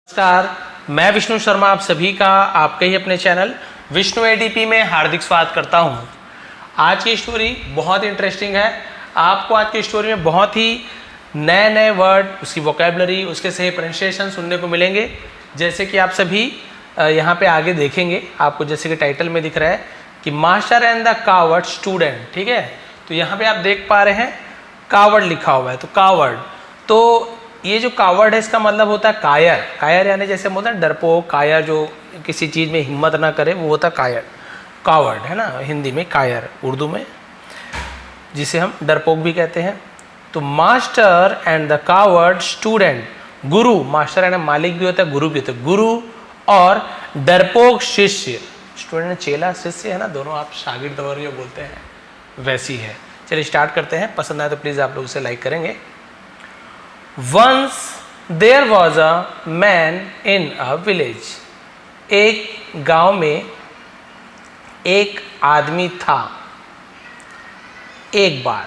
नमस्कार, मैं विष्णु शर्मा आप सभी का आपके ही अपने चैनल विष्णु एडीपी में हार्दिक स्वागत करता हूं। आज की स्टोरी बहुत इंटरेस्टिंग है। आपको आज की स्टोरी में बहुत ही नए नए वर्ड, उसकी वोकैबुलरी, उसके सही प्रोनाउंसिएशन सुनने को मिलेंगे। जैसे कि आप सभी यहाँ पे आगे देखेंगे, आपको जैसे कि टाइटल में दिख रहा है कि master and the coward student. ठीक है, तो यहाँ पे आप देख पा रहे हैं कावर्ड लिखा हुआ है। तो कावर्ड, तो ये जो कावर्ड है इसका मतलब होता है कायर। कायर यानी जैसे बोलते हैं डरपोक, कायर जो किसी चीज़ में हिम्मत ना करे वो होता है कायर। कावर्ड है ना हिंदी में, कायर उर्दू में, जिसे हम डरपोक भी कहते हैं। तो master and the coward student, Guru, master यानी मालिक भी होता है, गुरु भी होता है। गुरु और डरपोक शिष्य, स्टूडेंट चेला, शिष्य है ना, दोनों आप शागिर्द और जो बोलते हैं वैसी है। चलिए स्टार्ट करते हैं। पसंद आए तो प्लीज़ आप लोग उसे लाइक करेंगे। Once there was a man in a village. एक गांव में एक आदमी था। एक बार,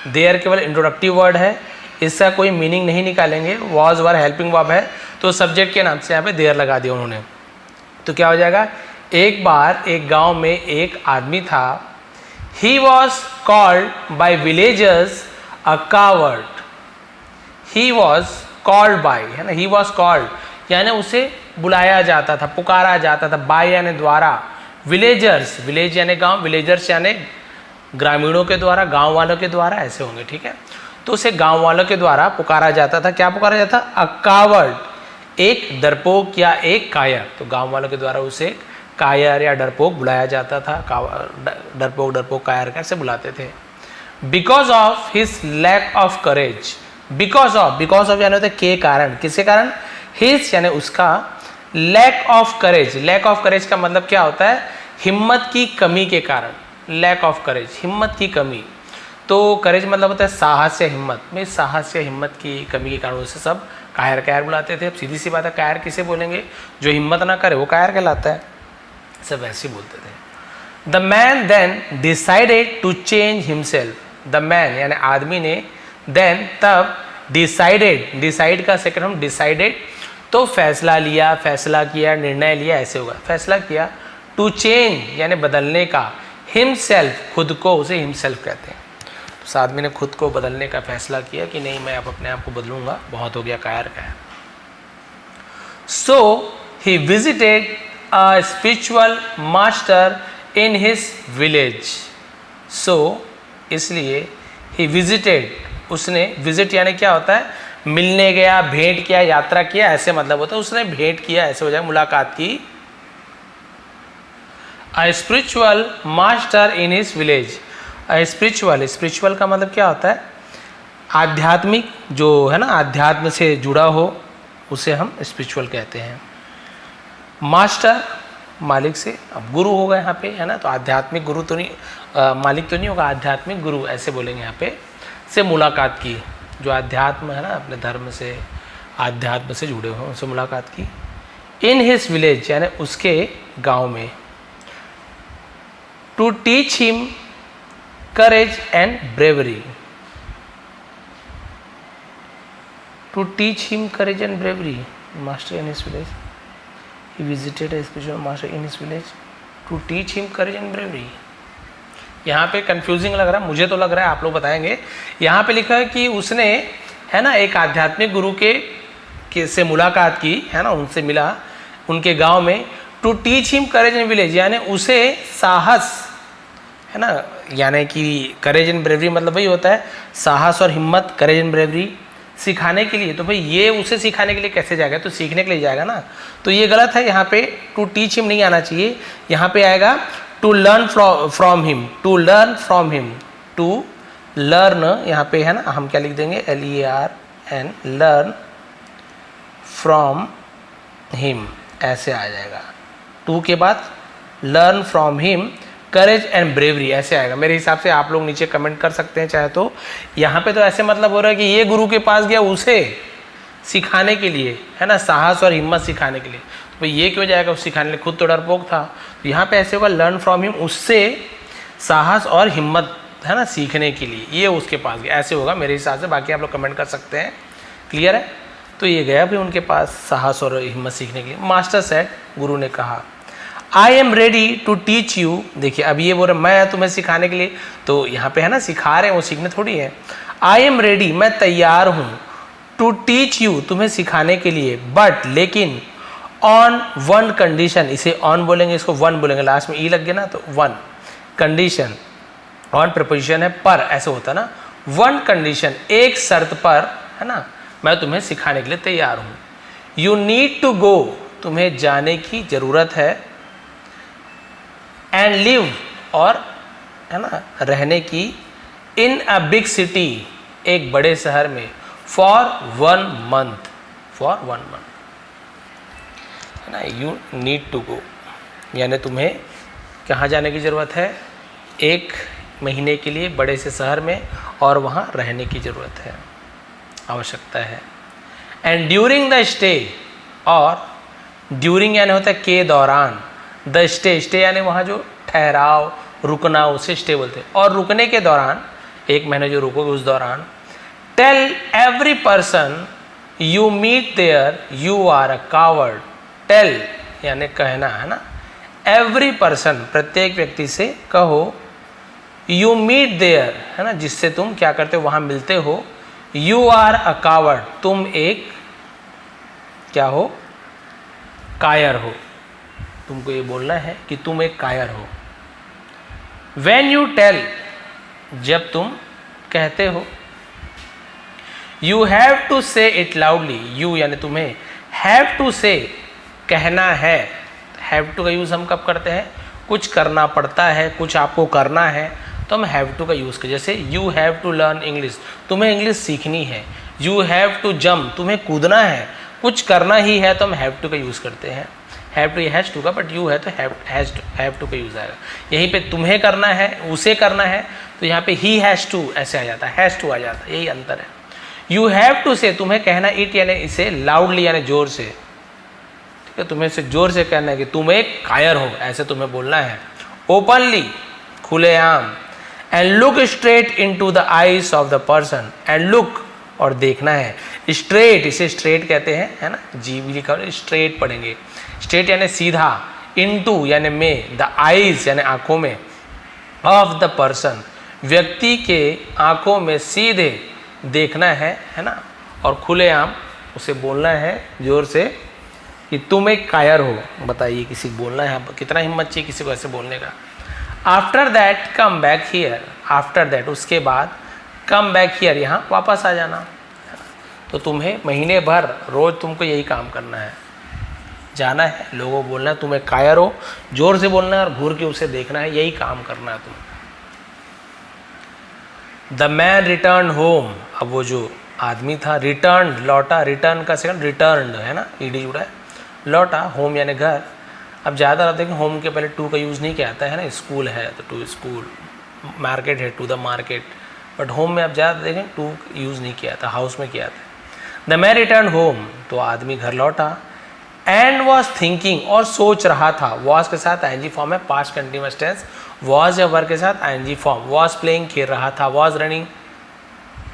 देयर केवल इंट्रोडक्टिव वर्ड है, इसका कोई मीनिंग नहीं निकालेंगे। वॉज वर हेल्पिंग वर्ब है, तो सब्जेक्ट के नाम से यहाँ पे देयर लगा दिया उन्होंने। तो क्या हो जाएगा, एक बार एक गांव में एक आदमी था। He was called by villagers a coward. He was called by, है ना, he was called यानी उसे बुलाया जाता था, पुकारा जाता था। by यानी द्वारा, विलेजर्स, विलेज यानी गांव, विलेजर्स यानी ग्रामीणों के द्वारा, गांव वालों के द्वारा, ऐसे होंगे। ठीक है, तो उसे गांव वालों के द्वारा पुकारा जाता था। क्या पुकारा जाता था? अ कावर्ड, एक डरपोक या एक कायर। तो गांव वालों के द्वारा उसे कायर या डरपोक बुलाया जाता था। डरपोक, डरपोक, कायर कैसे बुलाते थे? Because of his lack of courage. Because of यानी होता है के कारण, किसके कारण? हिज यानी उसका, lack of courage, lack of courage का मतलब क्या होता है? हिम्मत की कमी के कारण। लैक ऑफ करेज, हिम्मत की कमी। तो करेज मतलब होता है साहस या हिम्मत में, साहस या हिम्मत की कमी के कारण उसे सब कायर कायर बुलाते थे। अब सीधी सी बात है, कायर किसे बोलेंगे? जो हिम्मत ना करे वो कायर कहलाता है, सब ऐसे बोलते थे। The man then decided to change himself. The man यानी आदमी ने, देन तब, डिसाइडेड, डिसाइड का सेकंड हम डिसाइडेड, तो फैसला लिया, फैसला किया, निर्णय लिया, ऐसे होगा। फैसला किया, टू चेंज यानी बदलने का, हिमसेल्फ खुद को, उसे हिमसेल्फ कहते हैं। तो उस आदमी ने खुद को बदलने का फैसला किया कि नहीं, मैं अब अपने आप को बदलूंगा, बहुत हो गया कायर का। So he visited a spiritual master in his village. So इसलिए ही विजिटेड, उसने, विजिट यानी क्या होता है? मिलने गया, भेंट किया, यात्रा किया, ऐसे मतलब होता है। उसने भेंट किया, ऐसे हो जाए, मुलाकात की। अ spiritual master in his village. A spiritual, spiritual का मतलब क्या होता है? आध्यात्मिक, जो है ना आध्यात्म से जुड़ा हो, उसे हम स्पिरिचुअल कहते हैं। मास्टर मालिक से, अब गुरु होगा यहाँ पे, है ना, तो आध्यात्मिक गुरु तो नहीं, मालिक तो नहीं होगा, आध्यात्मिक गुरु ऐसे बोलेंगे यहाँ पे, से मुलाकात की। जो अध्यात्म है ना, अपने धर्म से, आध्यात्म से जुड़े हो, उनसे मुलाकात की। इन हिज विलेज यानी उसके गांव में। To teach him courage and bravery. To teach him courage and bravery, master in his village. He visited a spiritual master in his village to teach him courage and bravery. यहाँ पे confusing लग रहा है, मुझे तो लग रहा है, आप लोग बताएंगे। यहाँ पे लिखा है कि उसने, है ना, एक आध्यात्मिक गुरु के से मुलाकात की, है ना, उनसे मिला उनके गांव में। To teach him courage and village यानी उसे साहस, है ना, यानी कि करेज एंड ब्रेवरी मतलब वही होता है साहस और हिम्मत, करेज एंड ब्रेवरी सिखाने के लिए। तो भाई ये उसे सिखाने के लिए कैसे जाएगा? तो सीखने के लिए जाएगा ना, तो ये गलत है। यहाँ पे टू टीच हिम नहीं आना चाहिए, यहाँ पे आएगा to learn from him. To learn from him, to learn यहाँ पे, है ना, हम क्या लिख देंगे? LEARN, लर्न फ्रॉम हिम, ऐसे आ जाएगा। टू के बाद learn from him courage and bravery, ऐसे आएगा। मेरे हिसाब से आप लोग नीचे कमेंट कर सकते हैं चाहे तो। यहाँ पे तो ऐसे मतलब हो रहा है कि ये गुरु के पास गया उसे सिखाने के लिए, है ना, साहस और हिम्मत सिखाने के लिए। तो ये क्यों जाएगा उस सिखाने के लिए? खुद तो डरपोक था। तो यहाँ पे ऐसे होगा लर्न फ्रॉम हिम, उससे साहस और हिम्मत, है ना, सीखने के लिए ये उसके पास गया, ऐसे होगा मेरे हिसाब से। बाकी आप लोग कमेंट कर सकते हैं। क्लियर है? तो ये गया भी उनके पास साहस और हिम्मत सीखने के लिए। मास्टर सेड, गुरु ने कहा, I am ready to teach you. देखिए अब ये बोल रहे मैं तुम्हें सिखाने के लिए, तो यहाँ पे है ना सिखा रहे हैं, वो सीखने थोड़ी है। आई एम रेडी, मैं तैयार हूँ, टू टीच यू, तुम्हें सिखाने के लिए, बट लेकिन ऑन वन कंडीशन। इसे ऑन बोलेंगे, इसको वन बोलेंगे, लास्ट में ई लग गया ना तो वन कंडीशन। ऑन प्रपोजिशन है, पर ऐसे होता ना, वन कंडीशन, एक शर्त पर, है ना, मैं तुम्हें सिखाने के लिए तैयार हूँ। यू नीड टू गो, तुम्हें जाने की जरूरत है, एंड लिव, और है ना रहने की, इन अ बिग सिटी, एक बड़े शहर में, फॉर 1 month, फॉर 1 month, है ना। यू नीड टू गो यानी तुम्हें कहाँ जाने की ज़रूरत है, 1 महीने के लिए बड़े से शहर में, और वहाँ रहने की ज़रूरत है, आवश्यकता है। एंड ड्यूरिंग द स्टे, और ड्यूरिंग यानी होता है के दौरान, द स्टे यानी वहाँ जो ठहराव रुकना, उसे स्टे बोलते हैं। और रुकने के दौरान, 1 महीने जो रुकोगे उस दौरान, tell every person you meet there you are a coward. Tell यानी कहना, है ना, एवरी पर्सन प्रत्येक व्यक्ति से कहो, यू मीट देयर, है ना, जिससे तुम क्या करते हो, वहाँ मिलते हो, यू आर अ कावर्ड, तुम एक क्या हो, कायर हो। तुमको ये बोलना है कि तुम एक कायर हो। When you tell, जब तुम कहते हो, you have to say it loudly, you यानी तुम्हें, have to say कहना है। have to का यूज़ हम कब करते हैं, कुछ करना पड़ता है, कुछ आपको करना है, तो हम have to का यूज़ करें। जैसे you have to learn English, तुम्हें इंग्लिश सीखनी है। you have to jump, तुम्हें कूदना है, कुछ करना ही है, तो हम have to का यूज़ करते हैं। हैव टू, हैज़ टू का, बट यू है तो हैव टू का यूज़ आएगा। यहीं पे तुम्हें करना है, उसे करना है, तो यहाँ पे ही हैज़ टू ऐसे आ जाता है, हैज़ टू आ जाता है, यही अंतर है। यू हैव टू से, तुम्हें कहना इट यानी इसे लाउडली यानी जोर से, ठीक है, तुम्हें इसे जोर से कहना है कि तुम एक कायर हो, ऐसे तुम्हें बोलना है। ओपनली, खुलेआम। And look straight into the eyes of the person, and look और देखना है, स्ट्रेट, इसे स्ट्रेट कहते हैं, है ना, जी भी लिखा हो, स्ट्रेट पढ़ेंगे। स्ट्रेट यानी सीधा, इनटू यानी में, द आईज यानी आंखों में, ऑफ द पर्सन व्यक्ति के आंखों में सीधे देखना है ना, और खुलेआम उसे बोलना है जोर से कि तुम एक कायर हो। बताइए किसी को बोलना है, कितना हिम्मत चाहिए किसी को ऐसे बोलने का। After that come back here, after that उसके बाद, कम बैक हियर यहाँ वापस आ जाना। तो तुम्हें महीने भर रोज तुमको यही काम करना है, जाना है, लोगों को बोलना है तुम एक कायर हो, जोर से बोलना है और घूर के उसे देखना है, यही काम करना है तुम्हें। द मैन रिटर्न होम, अब वो जो आदमी था, रिटर्न लौटा, रिटर्न का सेकंड रिटर्न है ना, ईडी जुड़ा है, लौटा, होम यानी घर। अब ज़्यादा आप देखें होम के पहले टू का यूज़ नहीं किया जाता है ना, स्कूल है तो टू स्कूल, मार्केट है to the market, but home में आप ज़्यादा देखें टू यूज़ नहीं किया था, हाउस में किया था। द मैन रिटर्न होम, तो आदमी घर लौटा। एंड वॉज थिंकिंग, और सोच रहा था, वॉज के साथ आईएनजी फॉर्म है, पास्ट कंटिन्यूअस टेंस, वॉज या वर्ब के साथ आईएनजी फॉर्म। वॉज प्लेइंग खेल रहा था, वॉज रनिंग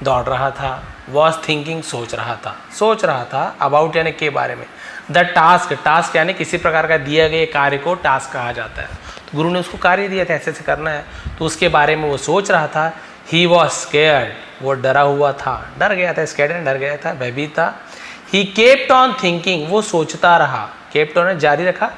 दौड़ रहा था, वॉज थिंकिंग सोच रहा था, अबाउट यानी के बारे में। द टास्क, टास्क यानी किसी प्रकार का दिया गया कार्य को टास्क कहा जाता है, तो गुरु ने उसको कार्य दिया था ऐसे ऐसे करना है, तो उसके बारे में वो सोच रहा था। ही वॉज स्केयर्ड, वो डरा हुआ था, डर गया था, स्केयर्ड डर गया था, भयभीत था। ही केप्ट ऑन थिंकिंग, वो सोचता रहा, केप्ट ऑन जारी रखा,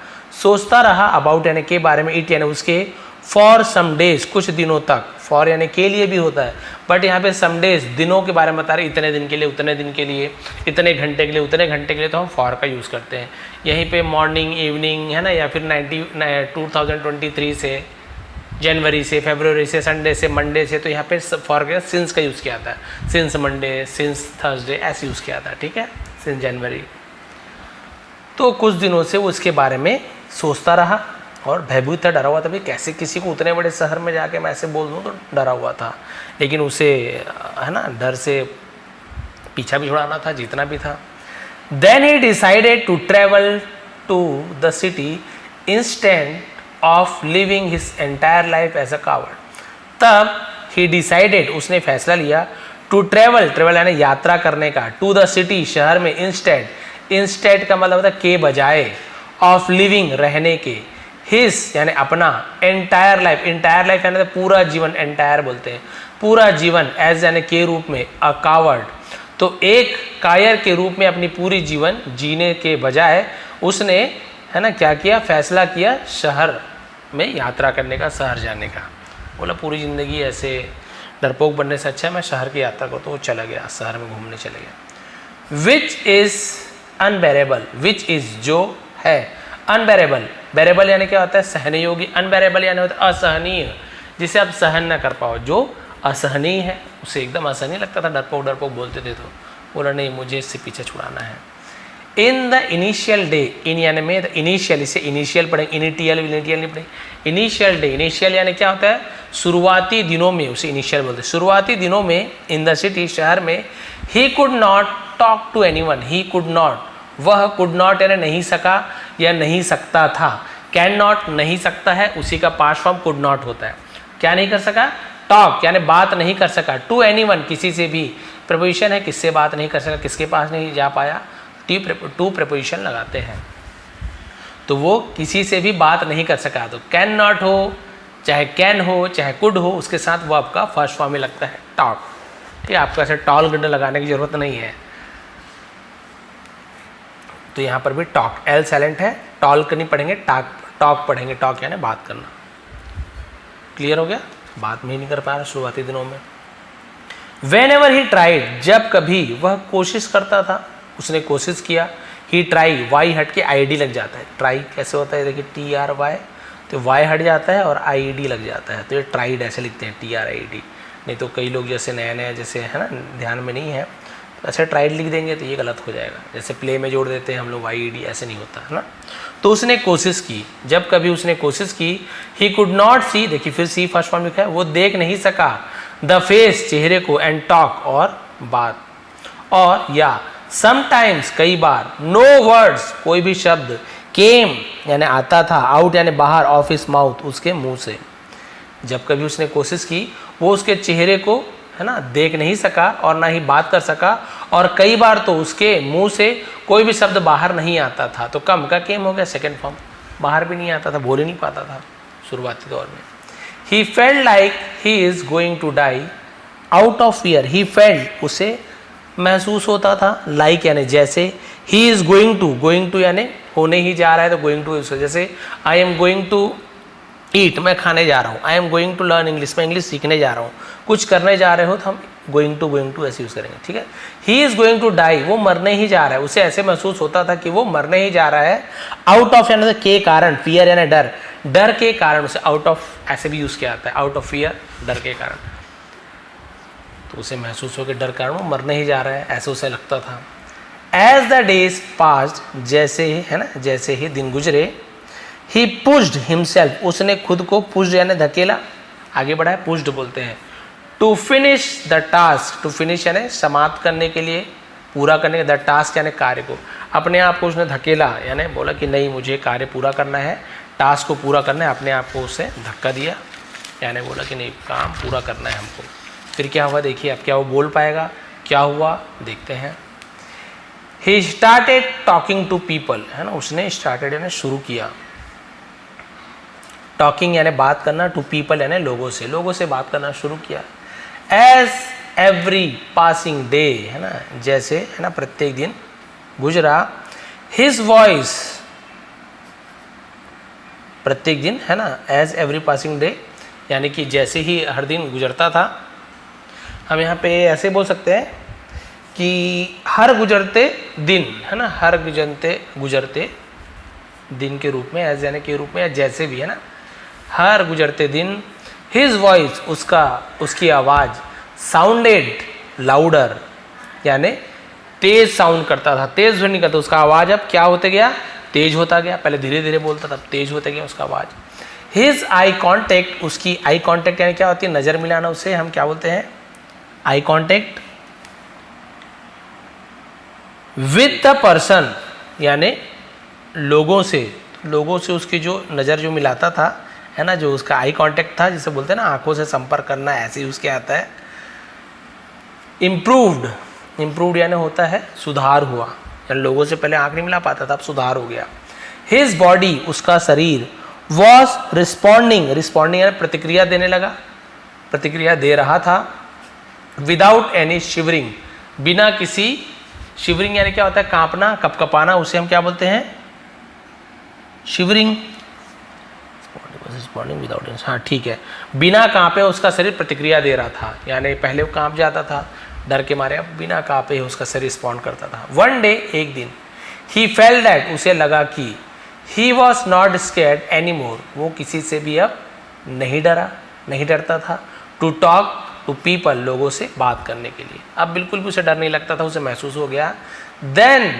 सोचता रहा, अबाउट यानी के बारे में, इट यानी उसके, फॉर सम डेज कुछ दिनों तक, फॉर यानी के लिए भी होता है, बट यहाँ पे सम डेज दिनों के बारे में बता रहे, इतने दिन के लिए, उतने दिन के लिए, इतने घंटे के लिए, उतने घंटे के लिए, तो हम फॉर का यूज़ करते हैं। यहीं पे मॉर्निंग, इवनिंग, है ना, या फिर 2023 से, जनवरी से, फरवरी से, संडे से, मंडे से, तो यहाँ पे फॉर के सिंस का यूज़ किया जाता है, सिंस मंडे, सिंस थर्सडे, ऐसे यूज़ किया जाता है, ठीक है, सिंस जनवरी। तो कुछ दिनों से वो इसके बारे में सोचता रहा और भयभीत था, डरा हुआ था, भाई कैसे किसी को उतने बड़े शहर में जाके मैं ऐसे बोल दूँ, तो डरा हुआ था, लेकिन उसे, है ना, डर से पीछा भी छुड़ाना था, जीतना भी था। Then he decided to travel to the city instant of living his entire life as a coward. तब ही डिसाइडेड, उसने फैसला लिया, टू ट्रेवल, ट्रेवल यानी यात्रा करने का, टू द सिटी शहर में, इंस्टेड, इंस्टेड का मतलब होता है के बजाय, ऑफ लिविंग रहने के, हिज यानी अपना, एंटायर लाइफ, एंटायर लाइफ यानी पूरा जीवन, एंटायर बोलते हैं पूरा जीवन, एज यानी के रूप में, अ कावर्ड तो एक कायर के रूप में अपनी पूरी जीवन जीने के बजाय उसने है ना क्या किया, फैसला किया शहर में यात्रा करने का, शहर जाने का। बोला पूरी ज़िंदगी ऐसे डरपोक बनने से अच्छा है मैं शहर की यात्रा को, तो वो चला गया शहर में घूमने चले गया। Which is unbearable, which is जो है, अनबेरेबल, बेरेबल यानी क्या होता है सहने योग्य, अनबेरेबल यानी होता है असहनीय, जिसे आप सहन न कर पाओ, जो असहनीय है उसे एकदम असहनीय लगता था, डरपोक डरपोक बोलते थे, तो बोला नहीं मुझे इससे पीछे छुड़ाना है। इन द इनिशियल डे, इन यानी में, इनिशियल, इसे इनिशियल पढ़ेंगे, इनिटियल इनिटियल नहीं पढ़ेंगे, इनिशियल डे, इनिशियल यानी क्या होता है शुरुआती दिनों में, उसे इनिशियल बोलते हैं, शुरुआती दिनों में, इन द सिटी शहर में, he could not talk to anyone, he could not, वह कुड नॉट यानी नहीं सका या नहीं सकता था, कैन नॉट नहीं सकता है, उसी का पास्ट फॉर्म कुड नॉट होता है, क्या नहीं कर सका, टॉक यानी बात नहीं कर सका, टू एनीवन किसी से भी, प्रपोजिशन है किससे बात नहीं कर सका, किसके पास नहीं जा पाया, टू प्रपोजिशन लगाते हैं, तो वो किसी से भी बात नहीं कर सका, तो कैन नॉट हो चाहे कैन हो चाहे कुड हो, उसके साथ वो आपका फर्स्ट फॉर्म में लगता है टॉक। ठीक है, आपको ऐसे टॉल गड्ढा लगाने की जरूरत नहीं है, तो यहाँ पर भी टॉक, एल साइलेंट है, टॉल्क नहीं पढ़ेंगे, टॉक, टॉक पढ़ेंगे, टॉक यानी बात करना। क्लियर हो गया, बात में ही नहीं कर पा रहा शुरुआती दिनों में। वेन एवर ही ट्राइड, जब कभी वह कोशिश करता था, उसने कोशिश किया, ही ट्राई, वाई हट के आई डी लग जाता है, ट्राई कैसे होता है देखिए टी आर वाई, तो वाई हट जाता है और आई डी लग जाता है, तो ये ट्राइड ऐसे लिखते हैं टी आर आई डी, नहीं तो कई लोग जैसे नया नया जैसे है ना ध्यान में नहीं है, तो ऐसे ट्राइड लिख देंगे तो ये गलत हो जाएगा, जैसे प्ले में जोड़ देते हैं हम लोग वाई डी, ऐसे नहीं होता है ना। तो उसने कोशिश की, जब कभी उसने कोशिश की, ही कुड नॉट सी, देखिए फिर सी फर्स्ट फॉर्म लिखा है, वो देख नहीं सका, द फेस चेहरे को, एंड टॉक और बात, और या समटाइम्स कई बार, नो वर्ड्स कोई भी शब्द, केम यानी आता था, आउट यानी बाहर, ऑफ हिज माउथ उसके मुंह से, जब कभी उसने कोशिश की वो उसके चेहरे को है ना देख नहीं सका और ना ही बात कर सका, और कई बार तो उसके मुंह से कोई भी शब्द बाहर नहीं आता था, तो कम का केम हो गया सेकेंड फॉर्म, बाहर भी नहीं आता था, बोल ही नहीं पाता था शुरुआती दौर में। He felt like he is going to die out of fear, he felt उसे महसूस होता था, लाइक यानी जैसे, ही इज गोइंग टू यानी होने ही जा रहा है, तो गोइंग टू जैसे I am going to eat, मैं खाने जा रहा हूँ, I am going to learn English, मैं इंग्लिश सीखने जा रहा हूँ, कुछ करने जा रहे हो तो हम गोइंग टू ऐसे यूज़ करेंगे। ठीक है, he is going to die, वो मरने ही जा रहा है, उसे ऐसे महसूस होता था कि वो मरने ही जा रहा है, आउट ऑफ यानी के कारण, फियर यानी डर, डर के कारण, उसे आउट ऑफ ऐसे भी यूज़ किया जाता है, आउट ऑफ फियर डर के कारण, तो उसे महसूस हो कि डर कारण वो मरने ही जा रहा है, ऐसे उसे लगता था। एज द डेज पास्ड, जैसे ही है ना जैसे ही दिन गुजरे, ही पुश्ड हिमसेल्फ, उसने खुद को पुश्ड यानी धकेला, आगे बढ़ा है, पुश्ड बोलते हैं, to finish the task, to finish यानी समाप्त करने के लिए, पूरा करने के, द टास्क यानी कार्य को, अपने आप को उसने धकेला यानी बोला कि नहीं मुझे कार्य पूरा करना है, टास्क को पूरा करना है, अपने आप को उसे धक्का दिया, यानी बोला कि नहीं काम पूरा करना है हमको। फिर क्या हुआ देखिए, अब क्या वो बोल पाएगा, क्या हुआ देखते हैं। He started talking to people, है ना, उसने स्टार्टेड यानी शुरू किया, टॉकिंग यानी बात करना, टू पीपल यानी लोगों से बात करना शुरू किया। एज एवरी पासिंग डे, है ना जैसे है ना प्रत्येक दिन गुजरा, हिज वॉइस, प्रत्येक दिन है ना, एज एवरी पासिंग डे यानी कि जैसे ही हर दिन गुजरता था, हम यहाँ पे ऐसे बोल सकते हैं कि हर गुजरते दिन, है ना, हर गुजरते दिन के रूप में, एज यानी के रूप में, या जैसे भी है ना, हर गुजरते दिन, हिज वॉइस उसकी आवाज़, साउंडेड लाउडर यानी तेज साउंड करता था, तेज ध्वनि करता, उसका आवाज़ अब क्या होते गया, तेज होता गया, पहले धीरे धीरे बोलता था, तेज होते गया उसका आवाज़। हिज आई कॉन्टेक्ट, उसकी आई कॉन्टेक्ट यानी क्या होती है, नज़र मिलाना, उसे हम क्या बोलते हैं, eye contact, with the person यानी लोगों से उसकी जो नज़र जो मिलाता था, है ना, जो उसका आई कांटेक्ट था, जिसे बोलते हैं ना आंखों से संपर्क करना, ऐसे यूज़ किया जाता है। इम्प्रूव्ड यानी होता है सुधार हुआ, यानी लोगों से पहले आंख नहीं मिला पाता था, अब सुधार हो गया। हिज बॉडी उसका शरीर वॉज रिस्पॉन्डिंग यानी प्रतिक्रिया देने लगा, प्रतिक्रिया दे रहा था। विदाउट एनी शिवरिंग बिना किसी, शिवरिंग यानी क्या होता है कांपना, कपकपाना, उसे हम क्या बोलते हैं शिवरिंग। विदाउट, हाँ ठीक है, बिना कांपे उसका शरीर प्रतिक्रिया दे रहा था, यानी पहले वो कांप जाता था डर के मारे, अब बिना कांपे उसका शरीर रिस्पॉन्ड करता था। वन डे एक दिन, ही फेल्ट दैट उसे लगा कि he was not scared any more वो किसी से भी अब नहीं डरता था। टू टॉक टू पीपल लोगों से बात करने के लिए अब बिल्कुल भी उसे डर नहीं लगता था, उसे महसूस हो गया। Then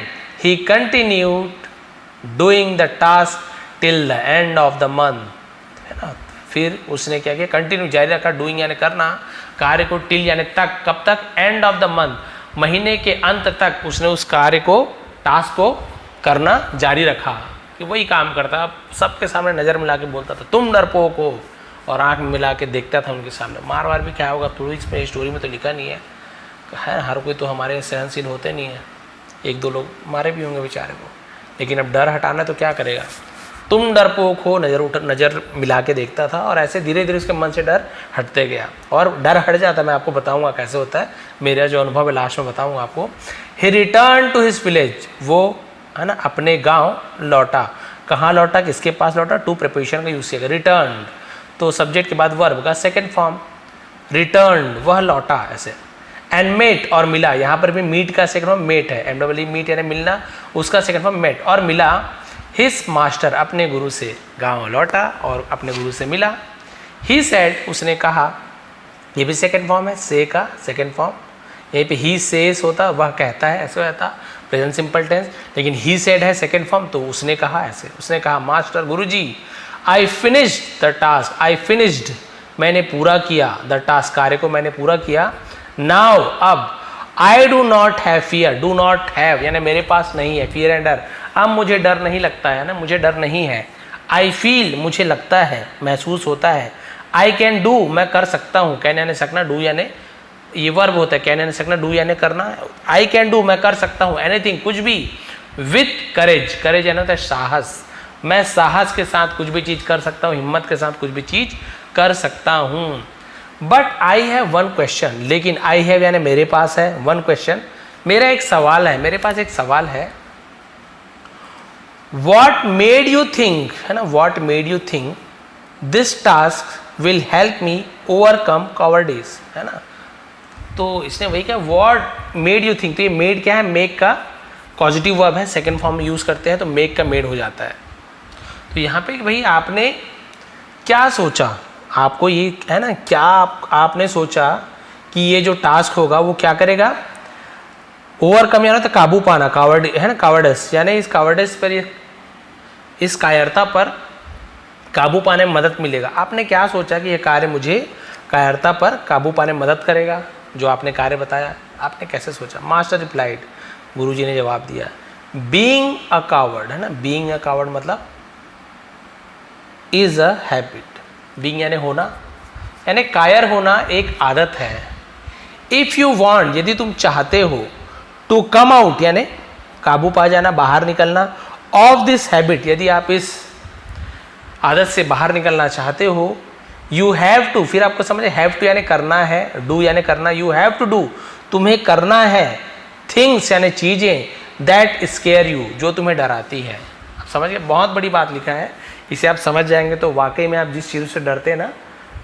he continued doing the task till the end of the month, है ना। फिर उसने क्या किया, कंटिन्यू जारी रखा, डूइंग यानी करना, कार्य को, टिल यानी तक, कब तक, एंड ऑफ द मंथ महीने के अंत तक उसने उस कार्य को, टास्क को करना जारी रखा, कि वही काम करता। अब सबके सामने नज़र मिला के बोलता था तुम डरपोक हो, और आंख मिला के देखता था उनके सामने। मार वार भी क्या होगा, थोड़ी इसमें स्टोरी में तो लिखा नहीं है, हर कोई तो हमारे सहनशील होते नहीं है, एक दो लोग मारे भी होंगे बेचारे को, लेकिन अब डर हटाना तो क्या करेगा। तुम डरपोक हो, नज़र मिला के देखता था, और ऐसे धीरे धीरे उसके मन से डर हटते गया, और डर हट जाता। मैं आपको बताऊंगा कैसे होता है, मेरा जो अनुभव है लास्ट में बताऊंगा आपको। ही रिटर्न टू हिज विलेज, वो है ना अपने गांव लौटा। कहाँ लौटा, किसके पास लौटा, टू प्रिपोजिशन का यूज़ किया। रिटर्न तो सब्जेक्ट के बाद वर्ब का सेकेंड फॉर्म, रिटर्न वह लौटा ऐसे। एंड मेट और मिला, यहाँ पर भी मीट का सेकेंड फॉर्म मेट है, MWE मीट यानी मिलना, उसका सेकेंड फॉर्म मेट, और मिला हिज मास्टर अपने गुरु से, गांव लौटा और अपने गुरु से मिला। ही सेड उसने कहा, ये भी सेकेंड फॉर्म है, से का सेकेंड फॉर्म, यहीं पे ही सेस होता, वह कहता है ऐसे होता प्रेजेंट सिंपल टेंस, लेकिन ही सेड है सेकेंड फॉर्म, तो उसने कहा ऐसे, उसने कहा master Guruji I finished the task, I finished मैंने पूरा किया, द टास्क कार्य को मैंने पूरा किया। नाउ अब I do not have fear, do not have यानी मेरे पास नहीं है, फियर एंड डर, अब मुझे डर नहीं लगता है ना, मुझे डर नहीं है। आई फील मुझे लगता है, महसूस होता है। आई कैन डू मैं कर सकता हूँ, कैन यानी सकना, डू यानी ये वर्ब होता है, कैन यानी सकना, डू यानी करना। आई कैन डू मैं कर सकता हूँ, एनीथिंग कुछ भी। विथ करेज, करेज यानी होता है साहस, मैं साहस के साथ कुछ भी चीज़ कर सकता हूँ, हिम्मत के साथ कुछ भी चीज़ कर सकता हूँ। But I have one question, लेकिन आई हैव यानी मेरे पास है, वन क्वेश्चन मेरा एक सवाल है, मेरे पास एक सवाल है। वॉट मेड यू थिंक, है ना, what made you think this task will help me overcome cowardice, है ना। तो इसने वही क्या, वॉट मेड यू थिंक, तो ये मेड क्या है, मेक का पॉजिटिव वर्ब है, सेकेंड फॉर्म में यूज़ करते हैं तो मेक का मेड हो जाता है। तो यहाँ पे भाई आपने क्या सोचा, आपको ये है ना, क्या आपने सोचा कि ये जो टास्क होगा वो क्या करेगा, ओवरकम यानी तो काबू पाना, कावर्ड है ना, कावर्डस यानी इस कावर्डस पर, इस कायरता पर काबू पाने में मदद मिलेगा। आपने क्या सोचा कि ये कार्य मुझे कायरता पर काबू पाने में मदद करेगा, जो आपने कार्य बताया, आपने कैसे सोचा। मास्टर रिप्लाइड, गुरुजी ने जवाब दिया, बीइंग अ कावर्ड, है ना, बीइंग अ कावर्ड मतलब इज अ हैबिट, बीइंग यानी होना, यानी कायर होना एक आदत है। इफ यू वांट यदि तुम चाहते हो, टू कम आउट यानी काबू पा जाना, बाहर निकलना, ऑफ दिस हैबिट यदि आप इस आदत से बाहर निकलना चाहते हो, यू हैव टू, फिर आपको समझे, हैव टू यानी करना है, डू यानी करना, यू हैव टू डू तुम्हें करना है, थिंग्स यानी चीजें, दैट स्केयर यू जो तुम्हें डराती है। आप समझ गए, बहुत बड़ी बात लिखा है, इसे आप समझ जाएंगे तो वाकई में आप जिस चीज़ से डरते हैं ना,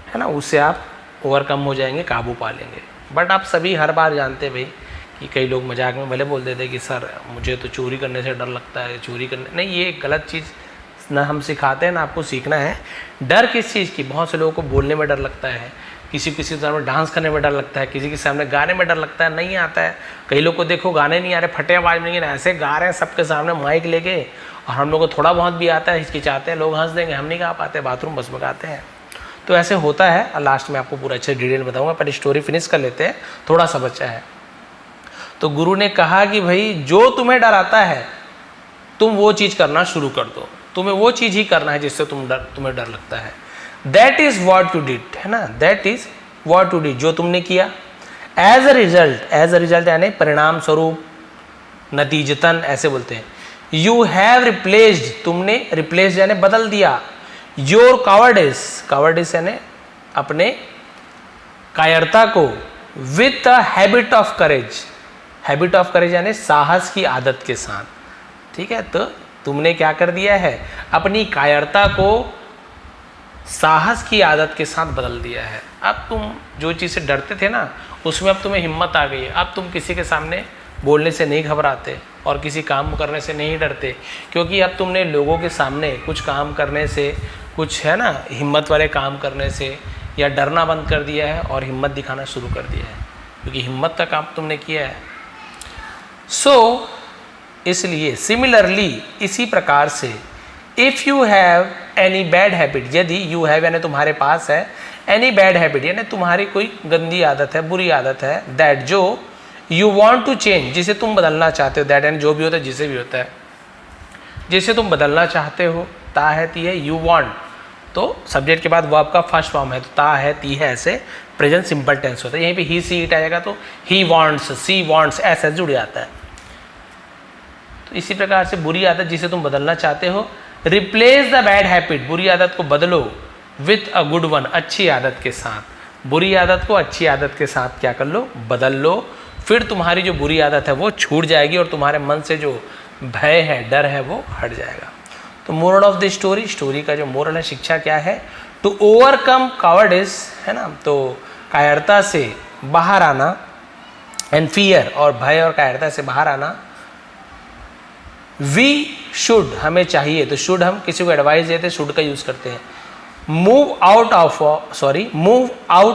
है ना, उससे आप ओवरकम हो जाएंगे, काबू पा लेंगे। बट आप सभी हर बार जानते हैं भाई कि कई लोग मजाक में भले बोल देते हैं कि सर मुझे तो चोरी करने से डर लगता है, चोरी करने नहीं, ये गलत चीज़ ना हम सिखाते हैं ना आपको सीखना है। डर किस चीज़ की, बहुत से लोगों को बोलने में डर लगता है, किसी के सामने डांस करने में डर लगता है, किसी के सामने गाने में डर लगता है, नहीं आता है। कई लोग को देखो गाने नहीं आ रहे, फटे आवाज़ में नहीं, ऐसे गा रहे हैं सबके सामने माइक लेके, और हम लोग को थोड़ा बहुत भी आता है, हिचकिचाते हैं, लोग हंस देंगे, हम नहीं गा पाते, बाथरूम बस में गाते हैं। तो ऐसे होता है, और लास्ट में आपको पूरा अच्छे डिटेल बताऊंगा, पर स्टोरी फिनिश कर लेते हैं, थोड़ा सा बच्चा है। तो गुरु ने कहा कि भाई जो तुम्हें डर आता है तुम वो चीज़ करना शुरू कर दो, तुम्हें वो चीज़ ही करना है जिससे तुम्हें डर लगता है। That is what you did, है ना, that is what you did जो तुमने किया। एज अ रिजल्ट यानी परिणाम स्वरूप, नतीजतन ऐसे बोलते हैं। यू हैव रिप्लेस्ड, तुमने रिप्लेस यानी बदल दिया, योर कावर्डिस यानी अपने कायरता को, with a habit of courage यानी साहस की आदत के साथ। ठीक है, तो तुमने क्या कर दिया है, अपनी कायरता को साहस की आदत के साथ बदल दिया है। अब तुम जो चीज़ से डरते थे ना, उसमें अब तुम्हें हिम्मत आ गई है। अब तुम किसी के सामने बोलने से नहीं घबराते और किसी काम करने से नहीं डरते, क्योंकि अब तुमने लोगों के सामने कुछ काम करने से, कुछ है ना हिम्मत वाले काम करने से या डरना बंद कर दिया है और हिम्मत दिखाना शुरू कर दिया है, क्योंकि हिम्मत का काम तुमने किया है। सो इसलिए सिमिलरली, इसी प्रकार से, if you have any bad habit, यदि यू हैव यानी तुम्हारे पास है, एनी बैड हैबिट यानी तुम्हारी कोई गंदी आदत है, बुरी आदत है, दैट जो यू वॉन्ट टू चेंज, जिसे तुम बदलना चाहते हो, दैट यानी जो भी होता है, जिसे भी होता है, जिसे तुम बदलना चाहते हो, ता है ती है, यू वॉन्ट, तो सब्जेक्ट के बाद वर्ब का फर्स्ट फॉर्म है, तो ता है ती है ऐसे प्रेजेंट सिंपल टेंस होता है। यहीं पे ही सी इट आएगा तो ही वॉन्ट्स, सी वॉन्ट्स ऐसे जुड़ जाता है। तो इसी प्रकार से बुरी आदत जिसे तुम बदलना चाहते हो, रिप्लेस द बैड हैबिट, बुरी आदत को बदलो, विथ अ गुड वन, अच्छी आदत के साथ। बुरी आदत को अच्छी आदत के साथ क्या कर लो, बदल लो, फिर तुम्हारी जो बुरी आदत है वो छूट जाएगी और तुम्हारे मन से जो भय है, डर है, वो हट जाएगा। तो moral of the story, story का जो मोरल है, शिक्षा क्या है, टू ओवरकम कावर्डिस, है ना, तो कायरता से बाहर आना, एंड फियर, और भय और कायरता से बाहर आना, वी शुड, हमें चाहिए, तो शुड हम किसी को एडवाइस देते हैं, शुड का यूज करते हैं। Move out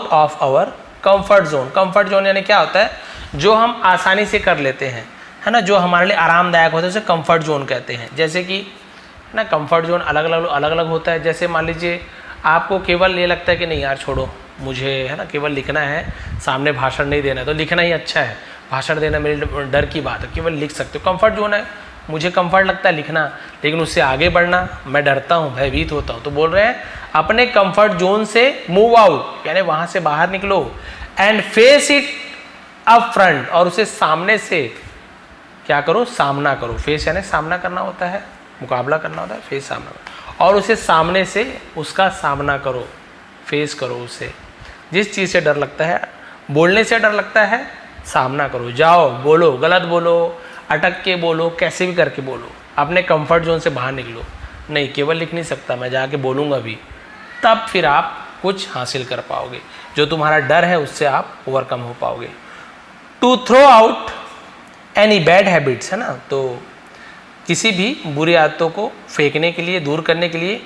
of our comfort zone, comfort zone यानी क्या होता है, जो हम आसानी से कर लेते हैं, है ना, जो हमारे लिए आरामदायक होता है, उसे कंफर्ट जोन कहते हैं। जैसे कि है ना, कंफर्ट जोन अलग अलग होता है। जैसे मान लीजिए आपको केवल ये लगता है कि नहीं यार छोड़ो, मुझे है ना केवल लिखना है, सामने भाषण नहीं देना है, तो लिखना ही अच्छा है, भाषण देना मेरे डर की बात है, केवल लिख सकते हो, कंफर्ट जोन है, मुझे कंफर्ट लगता है लिखना, लेकिन उससे आगे बढ़ना मैं डरता हूँ, भयभीत होता हूँ। तो बोल रहे हैं अपने कंफर्ट जोन से मूव आउट, यानी वहाँ से बाहर निकलो, and face it up front, और उसे सामने से क्या करो, सामना करो। फेस यानी सामना करना होता है, मुकाबला करना होता है, फेस सामना करो, और उसे सामने से उसका सामना करो, फेस करो उसे। जिस चीज़ से डर लगता है, बोलने से डर लगता है, सामना करो, जाओ बोलो, गलत बोलो, अटक के बोलो, कैसे भी करके बोलो, अपने कंफर्ट जोन से बाहर निकलो। नहीं केवल लिख नहीं सकता, मैं जाके बोलूँगा भी, तब फिर आप कुछ हासिल कर पाओगे, जो तुम्हारा डर है उससे आप ओवरकम हो पाओगे। To throw out any bad habits, है ना, तो किसी भी बुरी आदतों को फेंकने के लिए, दूर करने के लिए,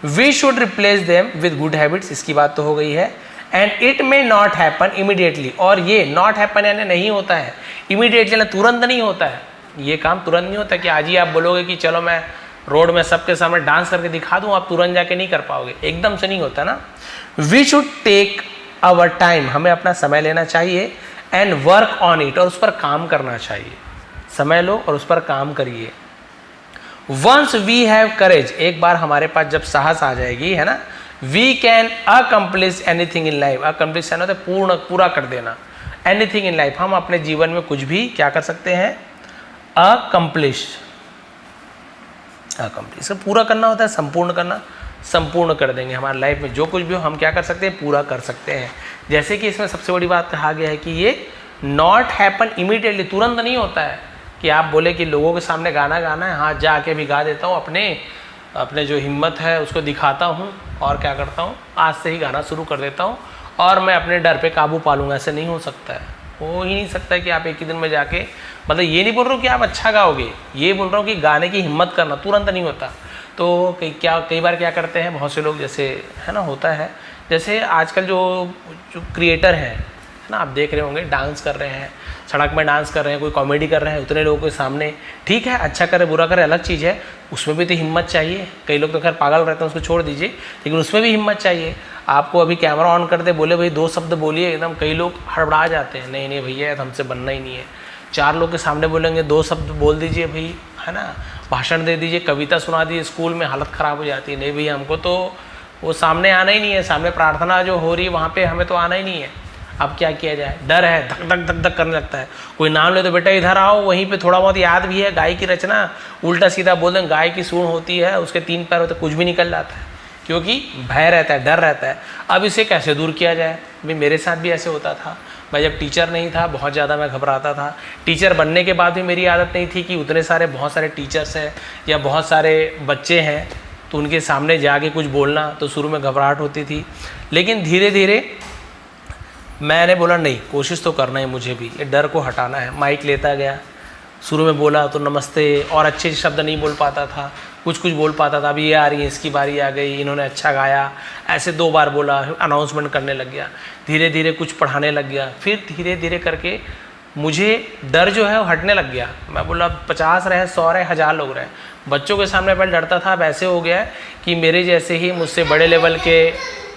we should replace them with good habits, इसकी बात तो हो गई है। And it may not happen immediately, और ये नॉट हैपन यानी नहीं होता है, इमीडिएटली यानी तुरंत नहीं होता है, ये काम तुरंत नहीं होता कि आज ही आप बोलोगे कि चलो मैं रोड में सबके सामने डांस करके दिखा दूं, आप तुरंत जाके नहीं कर पाओगे, एकदम से नहीं होता ना। We should take our time, हमें अपना समय लेना चाहिए, एंड वर्क ऑन इट, और उस पर काम करना चाहिए। समय लो और उस पर काम करिए। वंस वी हैव करेज, एक बार हमारे पास जब साहस आ जाएगी, है ना, we can accomplish anything in life, accomplish यानी पूरा कर देना, एनीथिंग इन लाइफ, हम अपने जीवन में कुछ भी क्या कर सकते हैं, अकम्प्लिश इसका पूरा करना होता है, संपूर्ण करना, संपूर्ण कर देंगे। हमारी लाइफ में जो कुछ भी हो हम क्या कर सकते हैं, पूरा कर सकते हैं। जैसे कि इसमें सबसे बड़ी बात कहा गया है कि ये नॉट हैपन इमीडिएटली, तुरंत नहीं होता है कि आप बोले कि लोगों के सामने गाना गाना है, हाँ जाके भी गा देता हूँ, अपने जो हिम्मत है उसको दिखाता हूँ और क्या करता हूँ, आज से ही गाना शुरू कर देता हूँ और मैं अपने डर पे काबू पा लूँगा। ऐसे नहीं हो सकता है, हो ही नहीं सकता है कि आप एक ही दिन में जाके, मतलब ये नहीं बोल रहा हूँ कि आप अच्छा गाओगे, ये बोल रहा हूँ कि गाने की हिम्मत करना तुरंत नहीं होता। तो कई बार क्या करते हैं बहुत से लोग, जैसे है ना होता है, जैसे आजकल जो क्रिएटर है ना, आप देख रहे होंगे डांस कर रहे हैं, सड़क में डांस कर रहे हैं, कोई कॉमेडी कर रहे हैं, उतने लोगों के सामने, ठीक है अच्छा करे बुरा करे अलग चीज़ है, उसमें भी तो हिम्मत चाहिए। कई लोग तो खैर पागल रहते हैं, उसको छोड़ दीजिए, लेकिन उसमें भी हिम्मत चाहिए। आपको अभी कैमरा ऑन करते बोले भाई 2 शब्द बोलिए, एकदम कई लोग हड़बड़ा जाते हैं, नहीं भैया हमसे बनना ही नहीं है। 4 लोग के सामने बोलेंगे 2 शब्द बोल दीजिए भाई, है ना, भाषण दे दीजिए, कविता सुना दीजिए, स्कूल में हालत ख़राब हो जाती है। नहीं भैया हमको तो वो सामने आना ही नहीं है, सामने प्रार्थना जो हो रही है वहाँ पे हमें तो आना ही नहीं है। अब क्या किया जाए, डर है, धक धक धक धक करने लगता है। कोई नाम ले तो बेटा इधर आओ, वहीं पे थोड़ा बहुत याद भी है, गाय की रचना उल्टा सीधा बोल दें, गाय की सूंड होती है, उसके 3 पैर होते, कुछ भी निकल जाता है, क्योंकि भय रहता है, डर रहता है। अब इसे कैसे दूर किया जाए? भाई मेरे साथ भी ऐसे होता था। मैं जब टीचर नहीं था बहुत ज़्यादा मैं घबराता था। टीचर बनने के बाद भी मेरी आदत नहीं थी कि उतने सारे बहुत सारे टीचर्स हैं या बहुत सारे बच्चे हैं तो उनके सामने जाके कुछ बोलना, तो शुरू में घबराहट होती थी। लेकिन धीरे धीरे मैंने बोला नहीं, कोशिश तो करना है मुझे भी, ये डर को हटाना है। माइक लेता गया, शुरू में बोला तो नमस्ते और अच्छे शब्द नहीं बोल पाता था, कुछ कुछ बोल पाता था। अभी ये आ रही है, इसकी बारी आ गई, इन्होंने अच्छा गाया, ऐसे 2 बार बोला, अनाउंसमेंट करने लग गया। धीरे धीरे कुछ पढ़ाने लग गया। फिर धीरे धीरे करके मुझे डर जो है वो हटने लग गया। मैं बोला 50 रहे, 100 रहे, 1000 लोग रहे, बच्चों के सामने पहले डरता था। अब ऐसे हो गया है कि मेरे जैसे ही मुझसे बड़े लेवल के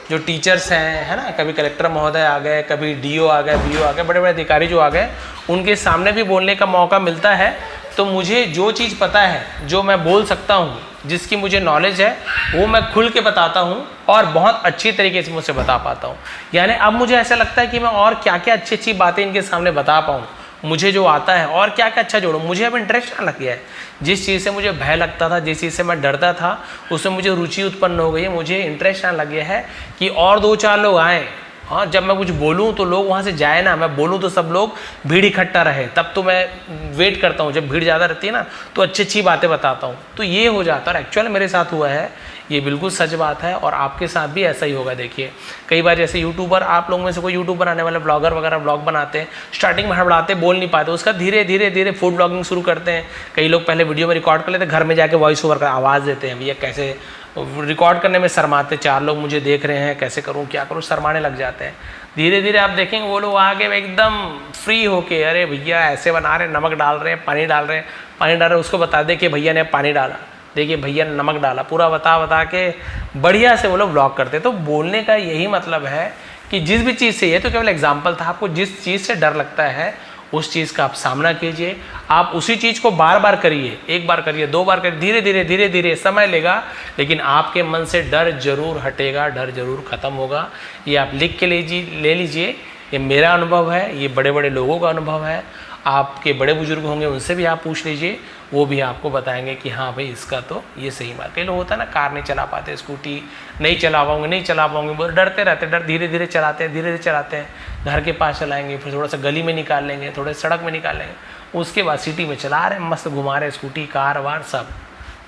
जो टीचर्स हैं, है ना, कभी कलेक्टर महोदय आ गए, कभी डीओ आ गए, बीओ आ गए, बड़े बड़े अधिकारी जो आ गए, उनके सामने भी बोलने का मौका मिलता है। तो मुझे जो चीज़ पता है, जो मैं बोल सकता हूँ, जिसकी मुझे नॉलेज है, वो मैं खुल के बताता हूँ और बहुत अच्छी तरीके से मुझसे बता पाता हूँ। यानी अब मुझे ऐसा लगता है कि मैं और क्या क्या अच्छी अच्छी बातें इनके सामने बता पाऊँ, मुझे जो आता है और क्या क्या अच्छा जोड़ूँ। मुझे अब इंटरेस्ट आने लग गया है। जिस चीज़ से मुझे भय लगता था, जिस चीज़ से मैं डरता था, उसमें मुझे रुचि उत्पन्न हो गई है, मुझे इंटरेस्ट आने लग गया है कि और 2-4 लोग आएँ। हाँ, जब मैं कुछ बोलूँ तो लोग वहाँ से जाए ना, मैं बोलूँ तो सब लोग भीड़ इकट्ठा रहे, तब तो मैं वेट करता हूँ। जब भीड़ ज़्यादा रहती है ना तो अच्छी अच्छी बातें बताता हूँ, तो ये हो जाता है। और एक्चुअल मेरे साथ हुआ है, ये बिल्कुल सच बात है और आपके साथ भी ऐसा ही होगा। देखिए कई बार जैसे यूट्यूबर, आप लोगों में से कोई यूट्यूबर आने वाले ब्लॉगर वगैरह ब्लॉग बनाते हैं, स्टार्टिंग में हड़बड़ाते, बोल नहीं पाते, उसका धीरे धीरे धीरे फूड ब्लॉगिंग शुरू करते हैं। कई लोग पहले वीडियो में रिकॉर्ड कर लेते हैं, घर में जाके वॉइस ओवर का आवाज़ देते हैं। भैया कैसे रिकॉर्ड करने में शर्माते, 4 लोग मुझे देख रहे हैं, कैसे करूँ क्या करूँ, शर्माने लग जाते हैं। धीरे धीरे आप देखेंगे वो लोग आगे एकदम फ्री होके, अरे भैया ऐसे बना रहे, नमक डाल रहे हैं, पानी डाल रहे हैं, पानी डाल रहे हैं, उसको बता दे कि भैया ने पानी डाला, देखिए भैया ने नमक डाला, पूरा बता के बढ़िया से वो लोग ब्लॉग करते हैं। तो बोलने का यही मतलब है कि जिस भी चीज़ से, ये तो केवल एग्जाम्पल था, आपको जिस चीज़ से डर लगता है उस चीज़ का आप सामना कीजिए। आप उसी चीज़ को बार बार करिए, 1 बार करिए, 2 बार करिए, धीरे धीरे धीरे धीरे समय लेगा, लेकिन आपके मन से डर जरूर हटेगा, डर जरूर खत्म होगा। ये आप लिख के ले लीजिए। ये मेरा अनुभव है, ये बड़े बड़े लोगों का अनुभव है। आपके बड़े बुजुर्ग होंगे, उनसे भी आप पूछ लीजिए, वो भी आपको बताएंगे कि हाँ भाई इसका तो ये सही बात। कई लोग होता है ना, कार नहीं चला पाते, स्कूटी नहीं चला पाऊंगे, वो डरते रहते, धीरे धीरे चलाते हैं, धीरे धीरे चलाते हैं, घर के पास चलाएंगे, फिर थोड़ा सा गली में निकाल लेंगे, थोड़े सड़क में निकाल लेंगे, उसके बाद सिटी में चला रहे हैं, मस्त घुमा रहे स्कूटी, कार वार सब।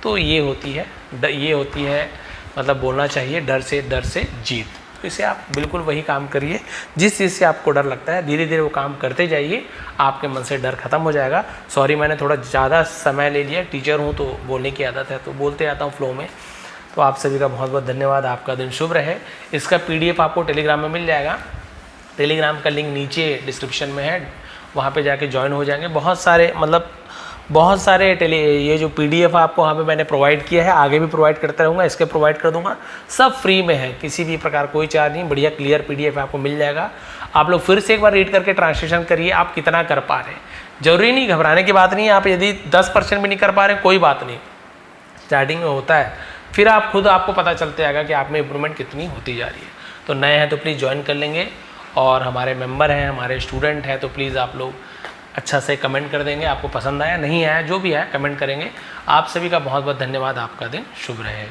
तो ये होती है मतलब बोलना चाहिए डर से जीत। तो इसे आप बिल्कुल वही काम करिए, जिस चीज़ से आपको डर लगता है धीरे धीरे वो काम करते जाइए, आपके मन से डर खत्म हो जाएगा। सॉरी मैंने थोड़ा ज़्यादा समय ले लिया, टीचर हूँ तो बोलने की आदत है, तो बोलते आता हूँ फ्लो में। तो आप सभी का बहुत बहुत धन्यवाद, आपका दिन शुभ रहे। इसका PDF आपको टेलीग्राम में मिल जाएगा, टेलीग्राम का लिंक नीचे डिस्क्रिप्शन में है, वहाँ पे जाके ज्वाइन हो जाएंगे। बहुत सारे ये जो PDF आपको वहाँ पे मैंने प्रोवाइड किया है, आगे भी प्रोवाइड करता रहूँगा, इसके प्रोवाइड कर दूँगा, सब फ्री में है, किसी भी प्रकार कोई चार्ज नहीं, बढ़िया क्लियर PDF आपको मिल जाएगा। आप लोग फिर से एक बार रीड करके ट्रांसलेशन करिए, आप कितना कर पा रहे हैं। जरूरी नहीं, घबराने की बात नहीं है, आप यदि 10% भी नहीं कर पा रहे कोई बात नहीं, स्टार्टिंग में होता है, फिर आपको पता चलते आएगा कि आप में इंप्रूवमेंट कितनी होती जा रही है। तो नए हैं तो प्लीज़ ज्वाइन कर लेंगे, और हमारे मेंबर हैं, हमारे स्टूडेंट हैं, तो प्लीज़ आप लोग अच्छा से कमेंट कर देंगे, आपको पसंद आया नहीं आया जो भी है कमेंट करेंगे। आप सभी का बहुत बहुत धन्यवाद, आपका दिन शुभ रहे।